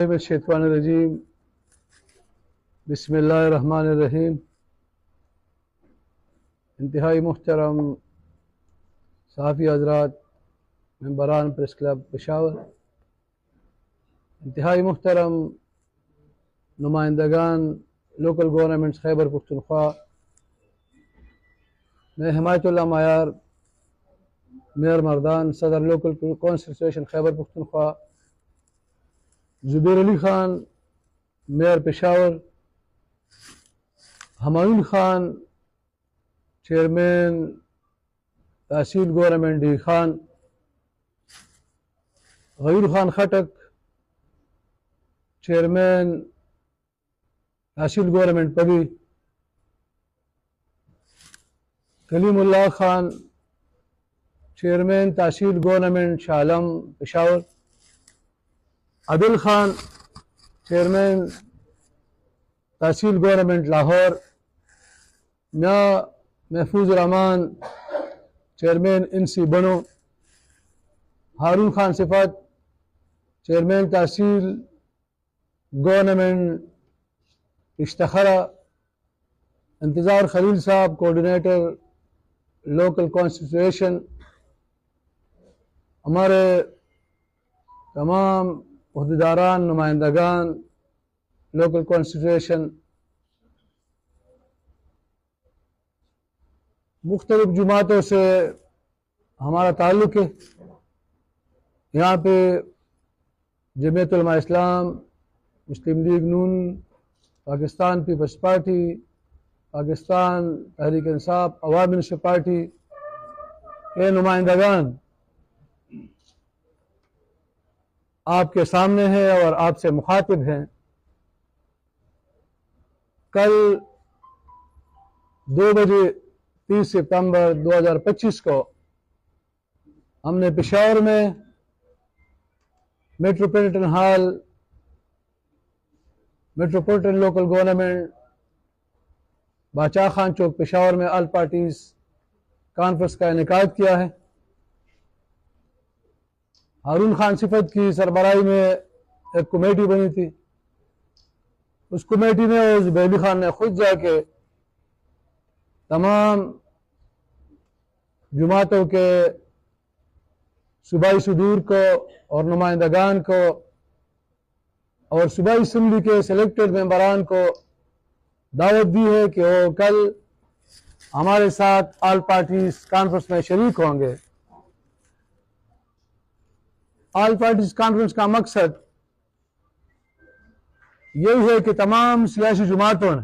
शैतानिर्रजीम बिस्मिल्लाहिर्रहमानिर्रहीम। इंतहाई मुहतरम सहाफ़ी हज़रात, मेंबरान प्रेस क्लब पेशावर, इंतहाई मुहतरम नुमाइंदगान लोकल गवर्नमेंट खैबर पख्तूनख्वा, मैं हिमायतुल्लाह मायार मेयर मर्दान सदर local constitution Khyber Pakhtunkhwa, Zubair Ali Khan mayor Peshawar, Humayun Khan chairman tehsil government D Khan, Ghayur Khan Khattak chairman tehsil government Pagi, Kalimullah Khan chairman tehsil government शालम Peshawar, Adil Khan chairman tehsil government Lahore, Mian Mahfooz Rahman chairman इंसी बनो, हारून ख़ान सिफत चेयरमैन तहसील गवर्नमेंट इश्तखरा, इंतज़ार खलील साहब कोऑर्डिनेटर लोकल कॉन्स्टिट्यूशन, हमारे तमाम उहदेदारान नुमाइंदगान लोकल कॉन्स्टिट्यूशन, मुख्तलिफ जुमातों से हमारा ताल्लुक़ है। यहाँ पे जमीयत उलमा इस्लाम, मुस्लिम लीग नून, पाकिस्तान पीपल्स पार्टी, पाकिस्तान तहरीक इंसाफ, अवामी नेशनल पार्टी के नुमाइंदगान आपके सामने हैं और आपसे मुखातिब हैं। कल 2 बजे 30 सितंबर 2025 को हमने पेशावर में metropolitan hall, metropolitan local government बादशाह खान चौक पेशावर में ऑल पार्टीज कॉन्फ्रेंस का इनेकाद किया है। हारून खान सिफत की सरबराही में एक कमेटी बनी थी। उस कमेटी में जुबैर अली खान ने खुद जाके तमाम जुमातों के सूबाई सदूर को और नुमाइंदगान को और सूबाई असम्बली के सिलेक्टेड मेंबरान को दावत दी है कि वो कल हमारे साथ ऑल पार्टीज कॉन्फ्रेंस में शरीक होंगे। ऑल पार्टीज कॉन्फ्रेंस का मकसद यही है कि तमाम सियासी जुमातों ने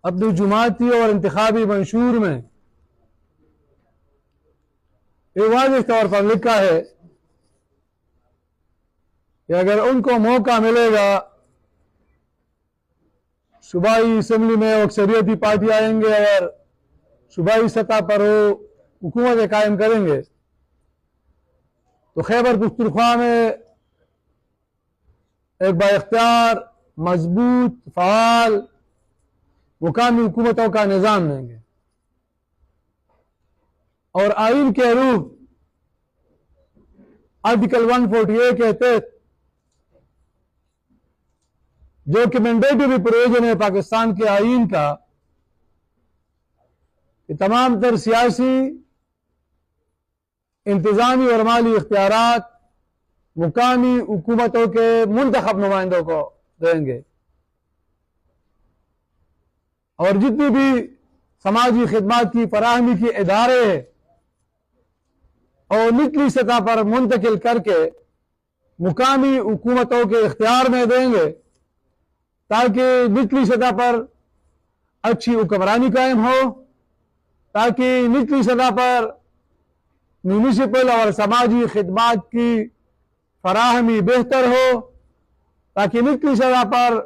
अपनी जुमाती और इंतखाबी मंशूर में एक वाज़ेह तौर पर लिखा है कि अगर उनको मौका मिलेगा सूबाई असम्बली में अक्सरियती पार्टी आएंगे और सूबाई सतह पर वो हुकूमत कायम करेंगे तो खैबर पख्तूनख्वा में एक बाइख्तियार मजबूत फ़ाल मुकामी हुकूमतों का निज़ाम देंगे और आइन के रूह आर्टिकल 148 के तहत जो कि मैंडेटरी प्रोविजन है पाकिस्तान के आइन का कि तमाम तर सियासी, इंतजामी और माली इख्तियारात मुकामी हुकूमतों के मुंतखब नुमाइंदों को देंगे और जितनी भी समाजी खिदमात की फराहमी की इदारे हैं और निचली सतह पर मुंतकिल करके मुकामी हुकूमतों के इख्तियार में देंगे ताकि निचली सतह पर अच्छी हुक्मरानी कायम हो, ताकि निचली सतह पर म्यूनिसिपल और समाजी खिदमात की फराहमी बेहतर हो, ताकि निचली सतह पर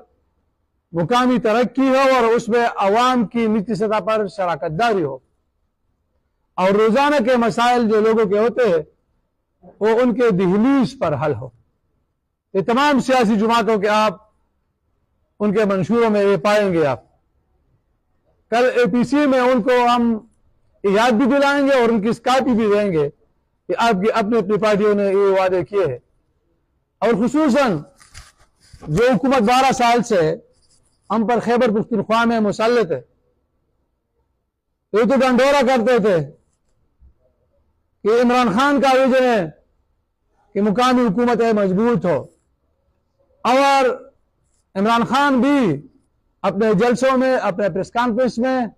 मुकामी तरक्की हो और उसमें अवाम की निचली सतह पर शराकतदारी हो और रोज़ाना के मसाइल जो लोगों के होते हैं वो उनके दहलीज पर हल हो। ये तमाम सियासी जुमातों के आप उनके मंशूरों में ये पाएंगे। आप कल APC में उनको हम याद भी दिलाएंगे और उनकी स्कापी भी देंगे कि आपकी अपनी अपनी पार्टियों ने ये वादे किए हैं और खुसूसन जो हुकूमत 12 साल से हम पर खैबर पख्तूनख्वा में मुसल्लत है, ये तो ढंढोरा करते थे कि इमरान खान का विजन है कि मुकामी हुकूमतें मजबूत हो, और इमरान खान भी अपने जलसों में, अपने प्रेस कॉन्फ्रेंस में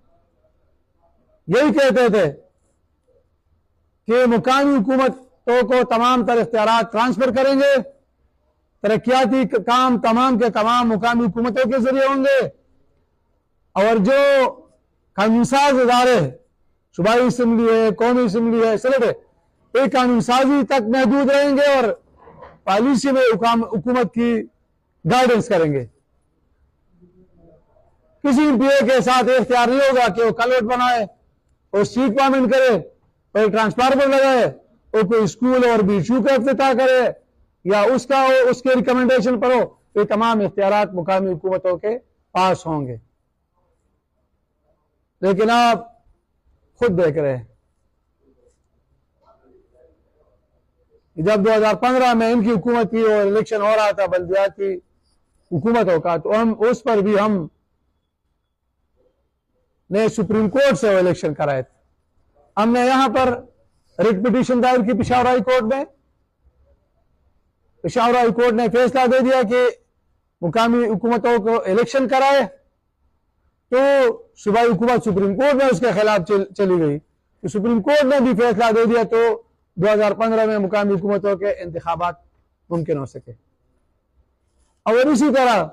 यही कहते थे कि मुकामी हुकूमतों को तमाम तर इख्तियार ट्रांसफर करेंगे, तरक्याती काम तमाम के तमाम मुकामी हुकूमतों के जरिए होंगे, और जो कानून साज इदारे, सूबाई असम्बली है, कौमी असम्बली है, सेनेट है, ये कानून साजी तक महदूद रहेंगे और पॉलिसी में हुकूमत की गाइडेंस करेंगे। किसी एमपीए के साथ इख्तियार नहीं होगा कि वो कलवट बनाए, वो स्ट्रीट पार्मेंट करे, कोई ट्रांसफार्मर लगाए, वो कोई स्कूल और बीचू का इफ्तिताह करे या उसका हो, उसके रिकमेंडेशन पर हो। ये तमाम इख्तियारात मुकामी हुकूमतों के पास होंगे। लेकिन आप खुद देख रहे हैं, जब 2015 में इनकी हुकूमत की और इलेक्शन हो रहा था बल्दियाती हुकूमतों का, तो हम उस पर भी हम ने सुप्रीम कोर्ट से वो इलेक्शन कराए थे। हमने यहां पर रिट पिटीशन दायर की पेशावर हाई कोर्ट में। पेशावर हाई कोर्ट ने फैसला दे दिया कि मुकामी हुकूमतों को इलेक्शन कराए, तो सूबाई हुकूमत सुप्रीम कोर्ट में उसके खिलाफ चली गई, तो सुप्रीम कोर्ट ने भी फैसला दे दिया, तो 2015 में मुकामी हुकूमतों के इंतखाबात मुमकिन हो सके। और इसी तरह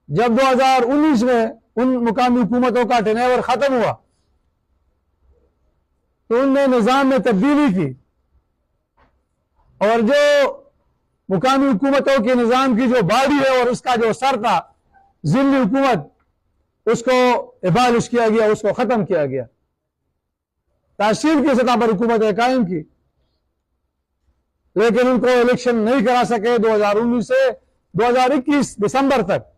जब 2019 में उन मुकामी हुकूमतों का टेनेवर खत्म हुआ, तो उनने निजाम में तब्दीली की, और जो मुकामी हुकूमतों के निजाम की जो बॉडी है और उसका जो सर था, जिल्ली हुकूमत, उसको इबालिश किया गया, उसको खत्म किया गया। तहसील की सतह पर हुकूमतें कायम की, लेकिन उनको इलेक्शन नहीं करा सके 2019 से 2021 दिसंबर तक।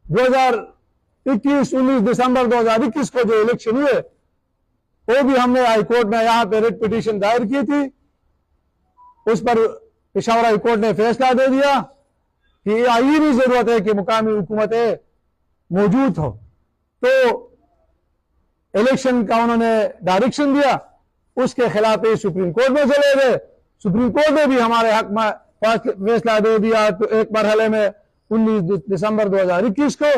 19 दिसंबर 2021 को जो इलेक्शन हुए, वो भी हमने हाई कोर्ट में यहां पे रिट पिटीशन दायर की थी। उस पर पेशावर हाई कोर्ट ने फैसला दे दिया कि आईनी जरूरत है कि मुकामी हुकूमतें मौजूद हो, तो इलेक्शन का उन्होंने डायरेक्शन दिया। उसके खिलाफ सुप्रीम कोर्ट में चले गए। सुप्रीम कोर्ट ने भी हमारे हक में फैसला दे दिया, तो एक मरहले में 19 दिसंबर 2021 को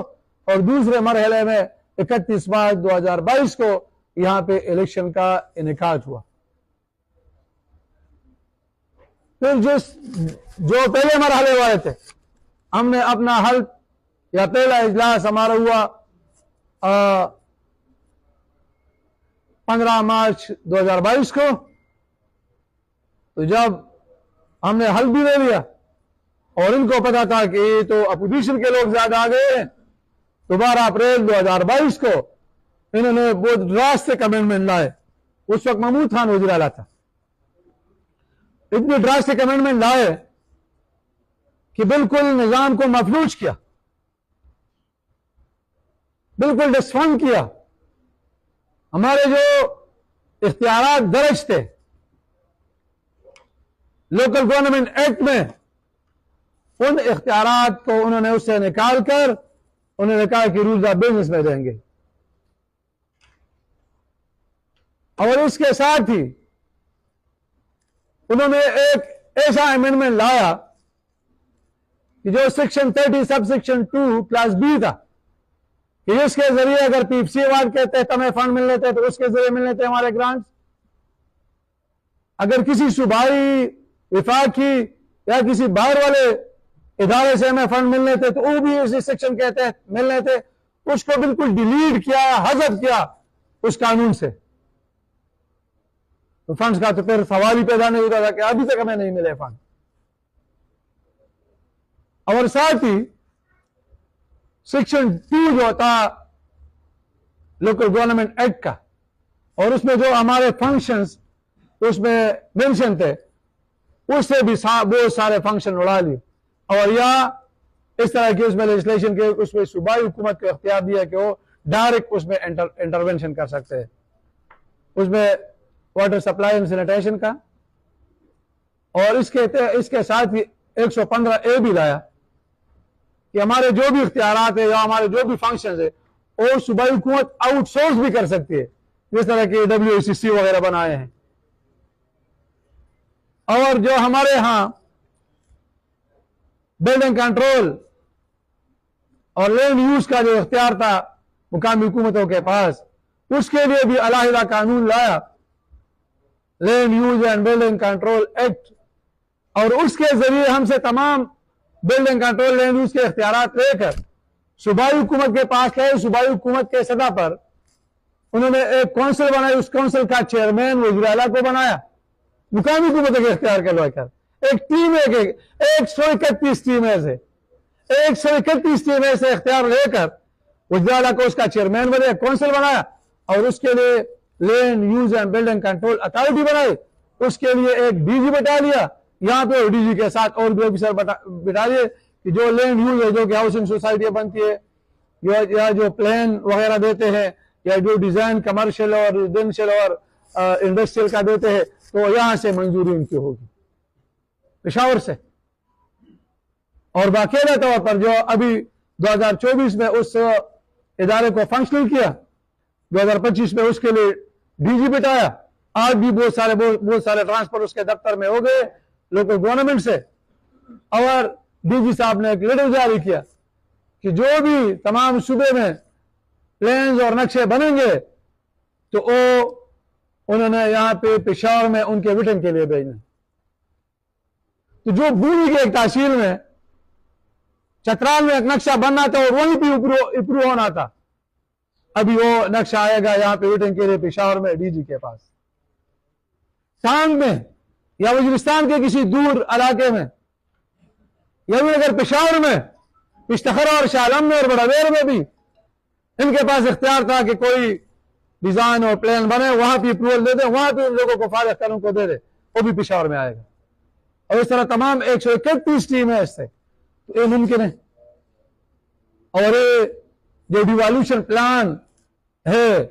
और दूसरे मरहले में 31 मार्च 2022 को यहां पे इलेक्शन का इनेकाद हुआ। फिर जो पहले मरहले वाले थे, हमने अपना हल या पहला इजलास हमारा हुआ 15 मार्च 2022 को। तो जब हमने हल भी ले लिया और इनको पता था कि ये तो अपोजिशन के लोग ज्यादा आ गए हैं, तो 12 अप्रैल 2022 को इन्होंने बहुत ड्रास्टिक अमेंडमेंट लाए। उस वक्त महमूद खान वज़ीर आला था। इतने ड्रास्टिक अमेंडमेंट लाए कि बिल्कुल निजाम को मफलूज किया, बिल्कुल डिस्फंड किया। हमारे जो इख्तियारात दर्ज थे लोकल गवर्नमेंट एक्ट में, उन इख्तियारात को उन्होंने उससे निकाल कर उन्होंने कहा कि रूल्स ऑफ बिजनेस में देंगे। और इसके साथ ही उन्होंने एक ऐसा अमेंडमेंट लाया कि जो section 30 sub section 2 class B था, कि जिसके जरिए अगर पीपीसी अवार्ड के तहत हमें फंड मिल लेते तो उसके जरिए मिल लेते हमारे ग्रांट्स। अगर किसी सूबाई विफाकी या किसी बाहर वाले इदारे से हमें फंड मिल लेते तो वो भी इसी सेक्शन के तहत मिल लेते। उसको बिल्कुल डिलीट किया, हजफ किया उस कानून से। तो फंड्स का तो फिर सवाल ही पैदा नहीं होता था कि अभी तक हमें नहीं मिले फंड। और साथ ही सेक्शन 2 जो था लोकल गवर्नमेंट एक्ट का, और उसमें जो हमारे फंक्शंस उसमें मेंशन थे, उससे भी बहुत सारे फंक्शन उड़ा लिए। और या इस तरह की उसमें लेजिस्लेशन के उसमें सूबाई हुकूमत को इख्तियार दिया कि वो डायरेक्ट उसमें इंटरवेंशन कर सकते हैं। उसमें वाटर सप्लाई एंड सैनिटेशन का, और इसके साथ ही 115A भी लाया कि हमारे जो भी इख्तियारात है या हमारे जो भी फंक्शन है और सूबाई हुकूमत आउटसोर्स भी कर सकती है, जिस तरह के WACC वगैरह बनाए हैं। और जो हमारे यहाँ बिल्डिंग कंट्रोल और लैंड यूज का जो इख्तियार था मुकामी हुकूमतों के पास, उसके लिए भी अलहदा कानून लाया, land use and building control act, और उसके जरिए हमसे तमाम बिल्डिंग कंट्रोल लैंड यूज के इख्तियारात लेकर सूबाई हुकूमत के पास गए। सूबाई हुकूमत के सतह पर उन्होंने एक काउंसिल बनाई, उस काउंसिल का चेयरमैन वज़ीर आला को बनाया, मुकामी हुकूमत के इख्तियार के लेकर एक टीम, 131 टीमें से 131 टीमें से इख्तियार लेकर वज़ीर आला को उसका चेयरमैन बने, काउंसिल बनाया और उसके लिए land use and building control authority बनाई। उसके लिए एक DG बैठा लिया, यहाँ पे DG के साथ और भी ऑफिसर बिठा लिए कि जो लैंड यूज है, जो कि हाउसिंग सोसाइटियां बनती है या जो प्लान वगैरह देते हैं या जो डिजाइन कमर्शियल और रेजिडेंशियल और इंडस्ट्रियल का देते हैं, तो यहां से मंजूरी उनकी होगी पेशावर से। और बाकायदा तौर पर जो अभी 2024 में उस इदारे को फंक्शनल किया, 2025 में उसके लिए DG बिठाया। आज भी बहुत सारे ट्रांसफर उसके दफ्तर में हो गए लोकल गवर्नमेंट से, और DG साहब ने एक लेटर जारी किया कि जो भी तमाम सूबे में प्लान्स और नक्शे बनेंगे तो वो उन्होंने यहाँ पे पेशावर में उनके विटन के लिए भेजने। तो जो भूमि की एक तहसील में चतराल में एक नक्शा बनना था और वहीं पे इप्रूव होना था, अभी वो नक्शा आएगा यहाँ पे विटन के लिए पेशावर में DG के पास। टांग में या वजीरिस्तान के किसी दूर इलाके में या भी अगर पेशावर में, पिश्तखरा और शालम में और बड़ावेर में भी इनके पास इख्तियार था कि कोई डिजाइन और प्लान बने, वहां भी अप्रूवल दे दे, वहां भी उन लोगों को फारिग कानून को दे दे, वो भी पेशावर में आएगा। और इस तरह तमाम 131 टीम है इससे, तो ये मुमकिन है। और ये जो डिवॉल्यूशन प्लान है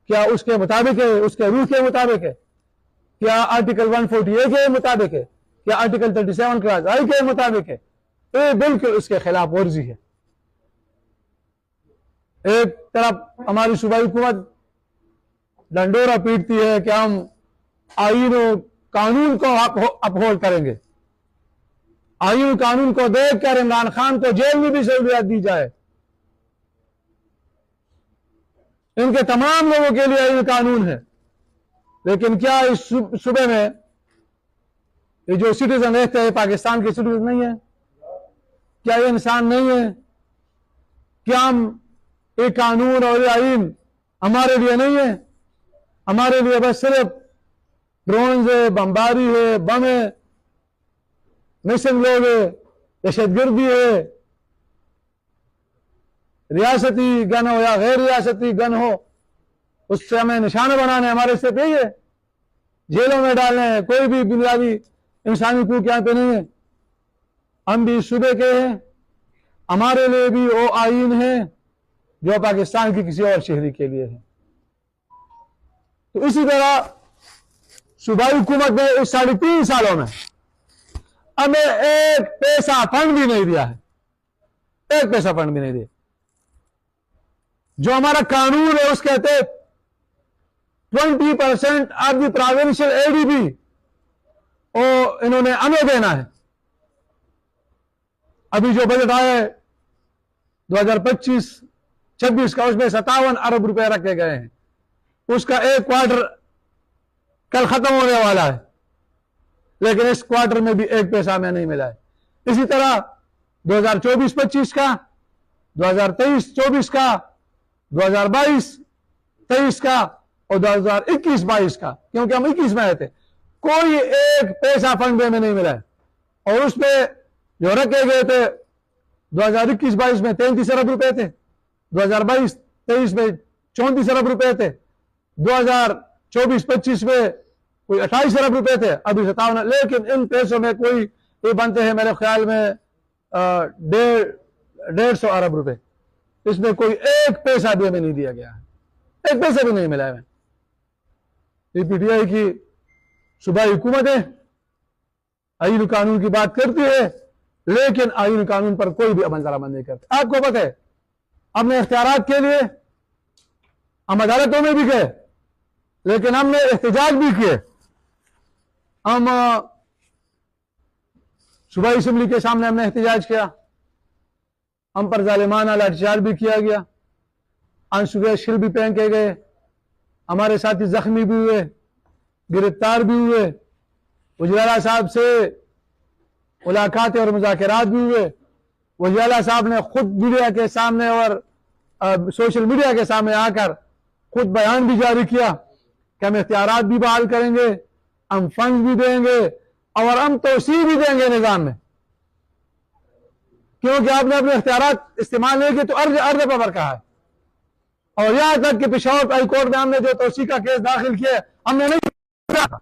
क्या उसके मुताबिक है, उसके रूल के मुताबिक है, क्या आर्टिकल 140A के मुताबिक है, क्या आर्टिकल 37 क्लास I के मुताबिक है? ये बिल्कुल उसके खिलाफ वर्जी है। एक तरफ हमारी सूबाई हुकूमत डंडोरा पीटती है कि हम आईन और कानून को अपहोल्ड करेंगे, आईन कानून को देखकर इमरान खान को जेल में भी सहूलियत दी जाए, इनके तमाम लोगों के लिए आईन कानून है। लेकिन क्या इस सूबे में ये जो सिटीजन रहते हैं पाकिस्तान के सिटीजन नहीं है? क्या ये इंसान नहीं है? क्या हम ये कानून और ये आईन हमारे लिए नहीं है? हमारे लिए बस सिर्फ ड्रोन है, बमबारी है, बम है, मिशन लोग है, दहशतगर्दी है, रियासती गन हो या गैर रियासती गन हो, उससे हमें निशाना बनाने हमारे से पे है, जेलों में डालने हैं, कोई भी बुनियादी इंसानी हकूक यहाँ पे नहीं है। हम भी सूबे के हैं, हमारे लिए भी वो आईन है जो पाकिस्तान की किसी और शहरी के लिए है। तो इसी तरह सूबाई हुकूमत ने इस 3.5 सालों में हमें एक पैसा फंड भी नहीं दिया है, एक पैसा फंड भी नहीं दिया। जो हमारा कानून है उसके तहत 20% ऑफ द प्रोविंशियल ADB वो इन्होंने हमें देना है। अभी जो बजट आया है 2025-26 का, उसमें 57 अरब रुपए रखे गए हैं, उसका एक क्वार्टर कल खत्म होने वाला है, लेकिन इस क्वार्टर में भी एक पैसा हमें नहीं मिला है। इसी तरह 2024-25 का, 2023-24 का, 2022-23 का और 2021-22 का, क्योंकि हम 21 में आए थे, कोई एक पैसा फंड में नहीं मिला है। और उसमें जो रखे गए थे 2021-22 में 33 अरब रुपए थे, 2022-23 में 34 अरब रुपए थे, 2024-25 में कोई 28 अरब रुपए थे, अभी 57। लेकिन इन पैसों में कोई ये बनते हैं मेरे ख्याल में 150 अरब रुपए, इसमें कोई एक पैसा भी हमें नहीं दिया गया है, एक पैसा भी नहीं मिला है। ये PTI की सूबाई हुकूमत है, आईन कानून की बात करती है, लेकिन आईन कानून पर कोई भी अमल दरामद नहीं करते। आपको पता है, हमने इख्तियारात के लिए हम अदालतों में भी गए, लेकिन हमने एहतजाज भी किए। हम सूबाई असम्बली के सामने हमने एहतजाज किया, हम पर जालिमाना लाठीचार्ज भी किया गया, आंसू शिल भी पहन के गए, हमारे साथी जख्मी भी हुए, गिरफ्तार भी हुए, वज़ीर साहब से मुलाकातें और मुज़ाकरात भी हुए। वज़ीर साहब ने खुद मीडिया के सामने और सोशल मीडिया के सामने आकर खुद बयान भी जारी किया कि हम इख्तियारात भी बहाल करेंगे, हम फंड भी देंगे और हम तोसी भी देंगे निज़ाम में, क्योंकि आपने अपने इख्तियारात इस्तेमाल नहीं किए तो अर्ज पर कहा है। और यहां तक कि पेशावर हाई कोर्ट में हमने जो तोसी का केस दाखिल किया हमने नहीं किया।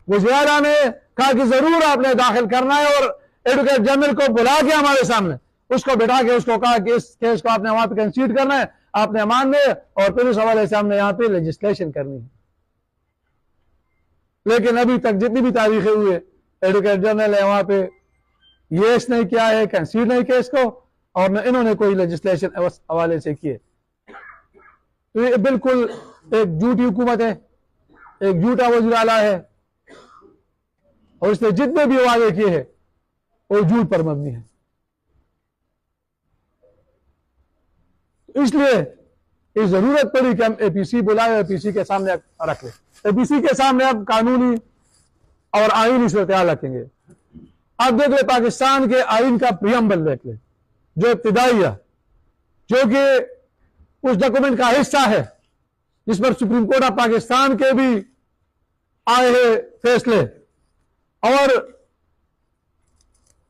वज़ीर ने कहा कि जरूर आपने दाखिल करना है और एडवोकेट जनरल को बुला के हमारे सामने उसको बैठा के उसको कहा कि इस केस को आपने वहां पे कंसीड करना है, आपने मानने और फिर उस हवाले से हमने यहाँ पे लेजिस्लेशन करनी है। लेकिन अभी तक जितनी भी तारीखें हुए, एडवोकेट जनरल है वहां पे येस नहीं किया है, कंसीड नहीं किया इसको, और न इन्होंने कोई लेजिस्लेशन हवाले से किए। तो ये बिल्कुल एक झूठी हुकूमत है, एक झूठा वज़ीर आला है, और इसने जितने भी वादे किए हैं वो झूठ पर मबनी है। इसलिए इस जरूरत पड़ी कि हम एपीसी बुलाए, एपीसी के सामने रख ले, एपीसी के सामने अब कानूनी और आईनी सूरत रखेंगे। आप देख ले पाकिस्तान के आईन का प्रियम्बल देख ले, जो इब्तिदाइया, जो कि उस डॉक्यूमेंट का हिस्सा है जिस पर सुप्रीम कोर्ट ऑफ पाकिस्तान के भी आए हैं फैसले, और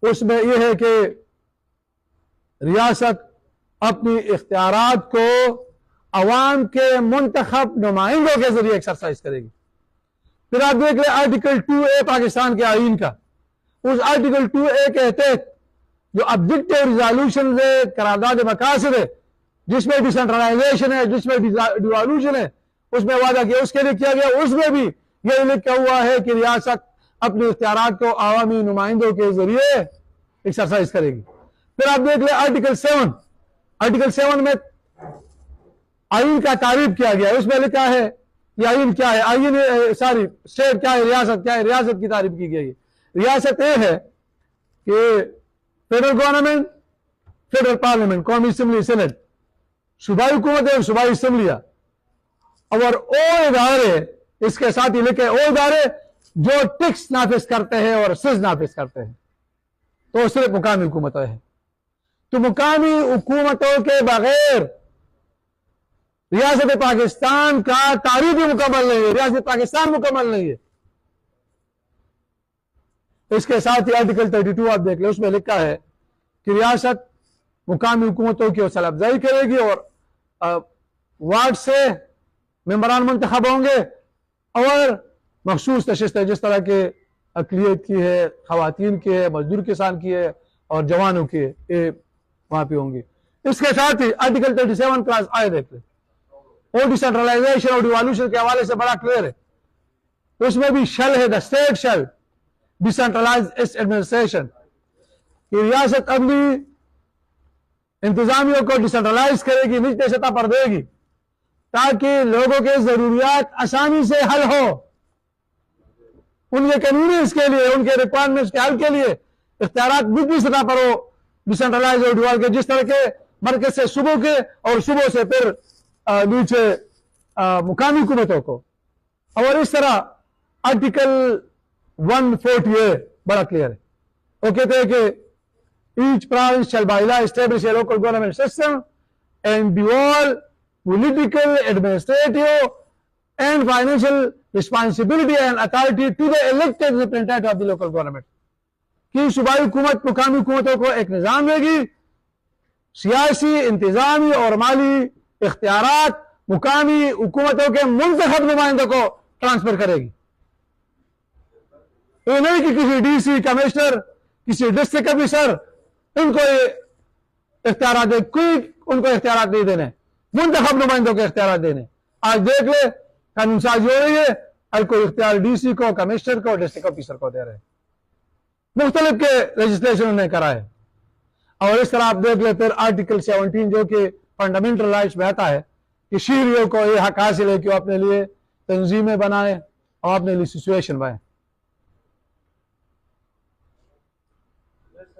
उसमें यह है कि रियासत अपनी इख्तियारात को अवाम के मुंतखब नुमाइंदों के जरिए एक्सरसाइज करेगी। फिर आप देख ले आर्टिकल 2A पाकिस्तान के आईन का, उस आर्टिकल 2A के तहत जो ऑब्जेक्टिव रिजोल्यूशन है, करारदाद मकासद है, जिसमें डिसेंट्रलाइजेशन है, जिसमें डिवॉल्यूशन है, उसमें वादा किया, उसके लिए किया गया, उसमें भी यही लिखा हुआ है कि रियासत अपने इख्तियारात को आवामी नुमाइंदों के जरिए एक्सरसाइज करेगी। फिर आप देख ले आर्टिकल 7, आर्टिकल 7 में आईन का तारीफ किया गया, उसमें लिखा है कि आईन क्या है, आईन सॉरी स्टेट क्या है, रियासत क्या है, रियासत की तारीफ की गई है। रियासत यह है कि फेडरल गवर्नमेंट, फेडरल पार्लियामेंट, कौमी असम्बली, सेनेट, सूबाई हुकूमत है, सूबाई असम्बलियां, और ओ इदारे, इसके साथ ही लिखे ओ इदारे जो टैक्स नाफिज करते हैं और सेस नाफिज करते हैं, तो सिर्फ मुकामी हुकूमतें हैं। तो मुकामी हुकूमतों के बगैर रियासत पाकिस्तान का तारीफ भी मुकम्मल नहीं है, रियासत पाकिस्तान मुकम्मल नहीं है। इसके साथ ही आर्टिकल 32 आप देख ले, उसमें लिखा है कि रियासत मुकामी हुकूमतों की हौसला अफजाई करेगी और वार्ड से मेंबरान मुंतखब होंगे और मखसूस नशिस्तें जिस तरह के अकलियत की है, खवातीन की है, मजदूर किसान की है और जवानों की है, ये वहां पर होंगी। इसके साथ ही आर्टिकल 37 क्लास आए देख ले, और डिसेंट्रलाइजेशन और डिवॉल्यूशन के हवाले से बड़ा क्लियर है, उसमें भी शल है, the state shall decentralise its administration, कि रियासत अपनी इंतजामियों को डिसेंट्रलाइज करेगी, निचली सतह पर देगी, ताकि लोगों के जरूरियात आसानी से हल हो, उनके कानूनी इसके लिए, उनके रिक्वायरमेंट्स के हल के लिए इख्तियारात निचली सतह पर हो, डिसेंट्रलाइज और डिवॉल्व के, जिस तरह के मरकज से सुबह के और सुबह से फिर नीचे मुकामी हुकूमतों को। और इस तरह आर्टिकल 140A बड़ा क्लियर है, वो कहते हैं कि each province shall by law establish a local government system and devolve political, administrative and financial responsibility and authority to the elected representative of the local government, कि सूबाई हुकूमत मुकामी हुकूमतों को एक निजाम देगी, सियासी, इंतजामी और माली इख्तियारात मुकामी हुकूमतों के मुंतखब नुमाइंदों को ट्रांसफर करेगी। ये नहीं कि किसी डीसी, कमिश्नर, किसी डिस्ट्रिक्ट कमिश्नर इनको इख्तियारात दे, कोई उनको इख्तियारात नहीं देने, मुंतखब नुमाइंदों के इख्तियारात देने। आज देख ले कानून साजी हो रही है, हर कोई इख्तियार डीसी को, कमिश्नर को, डिस्ट्रिक्ट ऑफिसर को दे रहे हैं। मुख्तलिफ के रजिस्ट्रेशन उन्होंने कराए। और इस तरह आप देख ले फिर आर्टिकल 17 जो कि फंडामेंटल राइट्स में आता है कि शहरियों को यह हक हासिल है कि वो अपने लिए तंजीमें बनाए और अपने लिए सिचुएशन बनाए।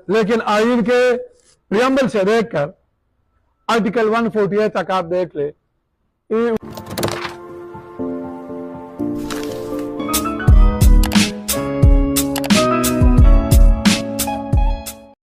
लेकिन आइन के प्रियम्बल से देखकर आर्टिकल 148 तक आप देख ले